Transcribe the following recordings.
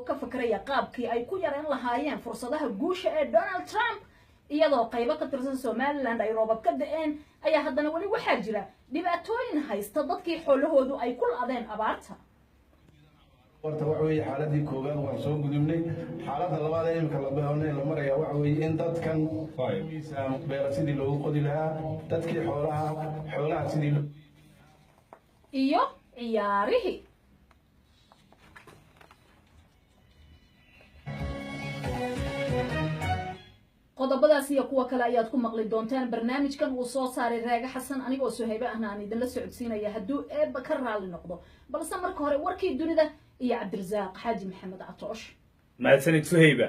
ka fakaraya qaabkii ay ku yareen lahaayeen fursadaha guusha ee Donald Trump iyadoo qaybo ka tirsan Somaliland ay roobab ka da'een ayaa haddana wali waxaa jira dhibaatooyin haysta dadkii xoolahoodu ay ku laadeen abaarta horta waxa weeye xaaladii koowaad waan soo gudubnay xaaladda labaad ee imka la baahnay la maraya waxa weeye in dadkan miisaan beera sidii loogu qodi lahaa dadkii xoolaha sidii iyo ciyaarihii qodobadaas iyo kuwa kale ayaad ku maqli doontaan barnaamijkan uu soo saaray Raaga Xasan anigoo Suhayba ahna aan idin la socodsiinaya hadduu eeba ka raali noqdo balse marka hore warkii dunida iyo Cabdirasaaq Xaaji Maxamed Catoosh mahadsanid Suhayba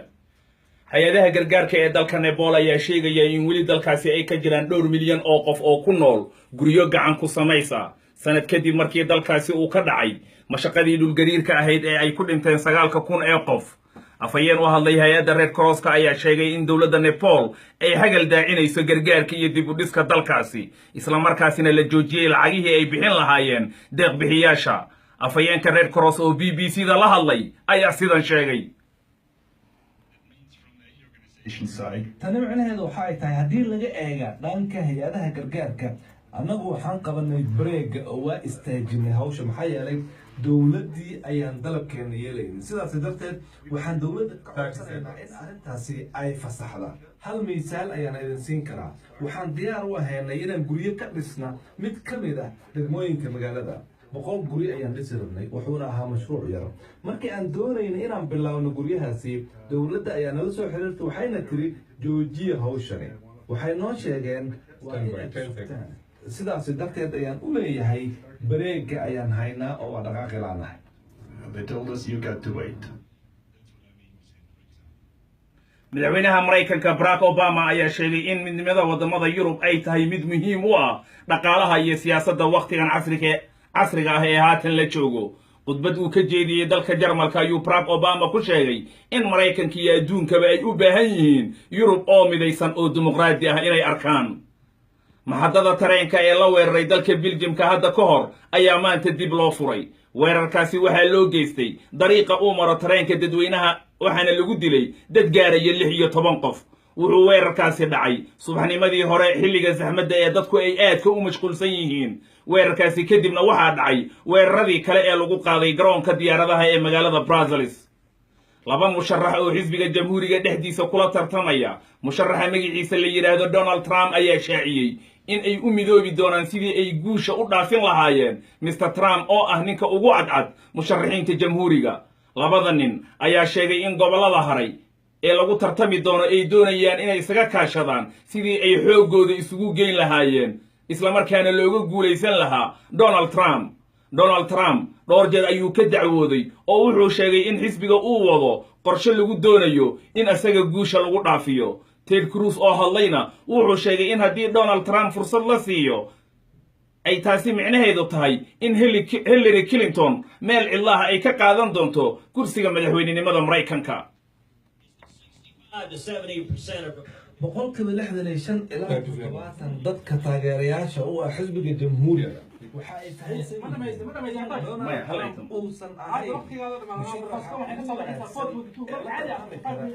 hay-adaha gargaarka ee dalka Nepal ayaa sheegaya in weli dalkaasi ay ka jiraan 2 milyan oo qof oo ku nool guryo gacan ku samaysa sanad kadib markii dalkaasi uu ka dhacay mashaqadii dhulgariirka ahayd ee ay ku dhinteen 9,000 ee qof afayeen u hadlay hay'adda Red Cross-ka ayaa sheegay in dawladda Nepal ay hagal daacinayso gargaarka iyo dib u dhiska dalkaasi isla markaasina la joojiyay lacagihii ay bixin lahaayeen deeq bixiyaasha afayeenka Red Cross oo BBC-da la hadlay ayaa sidan sheegay tani macnaheedu waxa ay tahay haddii laga eega dhanka hay-adaha gargaarka annagu waxaan qabanay breega oo waa istaajinay hawsha maxaa yeelay dawladdii ayaan dalabkeena yeelaynin sidaas darteed waxaan dawladda ka codsanaynaa in arrintaasi ay fasaxda hal miisaal ayaan idin siin karaa waxaan diyaar u ahaynay inaan guryo ka dhisna mid ka mid ah degmooyinka magaalada 100 guri ayaan dhisi rabnay wuxuuna ahaa mashruuc yar markii aan doonaynay inaan bilaawno guryahaasi dawladda ayaa nala soo xiriirtay waxayna tiri joojiya hawshani waxay noo sheegeen sidaas darteed ayaan u leeyahay bareega ayaan haynaa oo waa dhaqaaqi laanahay They told us you got to wait. madaxweynaha Mareykanka Barack Obama ayaa sheegay in midnimada wadamada Yurub ay tahay mid muhiim u ah dhaqaalaha iyo siyaasadda waqtigan casriga ah ee haatan la joogo khudbad uu ka jeediyay dalka Jarmalka ayuu Barack Obama ku sheegay in Mareykanka iyo adduunkaba ay u baahan yihiin Yurub oo midaysan oo dimuqraadi ah inay arkaan maxadada tareenka ee la weeraray dalka Belgiumka hadda ka hor ayaa maanta dib loo furay weerarkaasi waxaa loo geystay dariiqa uu maro tareenka dadweynaha waxaana lagu dilay dad gaaraya 16 qof wuxuu weerarkaasi dhacay subaxnimadii hore xilliga saxmadda ee dadku ay aadka u mashquulsan yihiin weerarkaasi kadibna waxaa dhacay weeraradii kale ee lagu qaaday garoonka diyaaradaha ee magaalada Brussels laba musharax oo xisbiga jamhuuriga dhexdiisa kula tartamaya musharaxa magaciisa la yiraahdo Donald Trump ayaa shaaciyay in ay u midoobi doonaan sidii ay guusha u dhaafin lahaayeen Mr Trump oo ah ninka ugu cadcad musharaxiinta jamhuuriga labada nin ayaa sheegay in gobolada haray ee lagu tartami doono ay doonayaan inay isaga kaashadaan sidii ay xoogooda isugu geyn lahaayeen isla markaana looga guulaysan lahaa Donald Trump dhowr jeer ayuu ka dacwooday oo wuxuu sheegay in xisbiga uu wado qorshe lagu doonayo in asaga guusha lagu dhaafiyo Ted Cruz oo hadlayna wuxuu sheegay in haddii Donald Trump fursad la siiyo ay taasi micnaheedu tahay in Hillary Clinton meel cidlaha ay ka qaadan doonto kursiga madaxweynenimada Mareykanka 65 ilaa 70 dadka taageerayaasha u ah xisbiga jamhuuriga waxa ay tahay uusan ahayn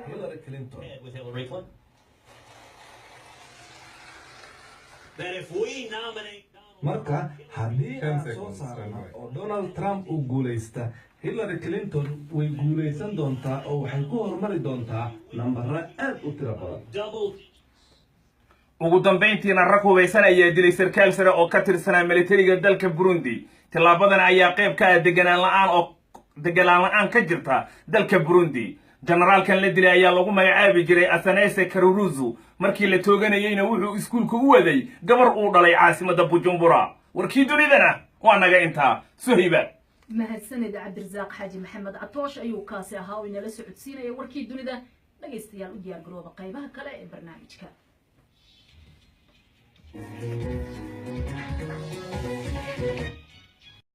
Hillary Clinton marka haddii aan soo saarno oo Donald Trump uu guulaysta Hillary Clinton way guulaysan doontaa oo waxay ku hormari doontaa nambara aad u tiro badan ugu dambeyntiina rag hubeysan ayaa dilay sarkaal sare oo ka tirsanaa militariga dalka Burundi tilaabadan ayaa qayb ka ah deganaan la'aan ka jirta dalka Burundi generaalkan la dilay ayaa lagu magacaabi jiray Athanase Karuruzu markii la tooganayayna wuxuu iskuulka u waday gabar uu dhalay caasimadda Bujumbura warkii dunidana waa naga intaa Suhayba mahadsanid Cabdirasaaq Xaaji Maxamed Catoosh ayuu kaasi ahaa oo inala socodsiinaya warkii dunida dhageystayaal u diyaar garooba qaybaha kale ee barnaamijka Thank you.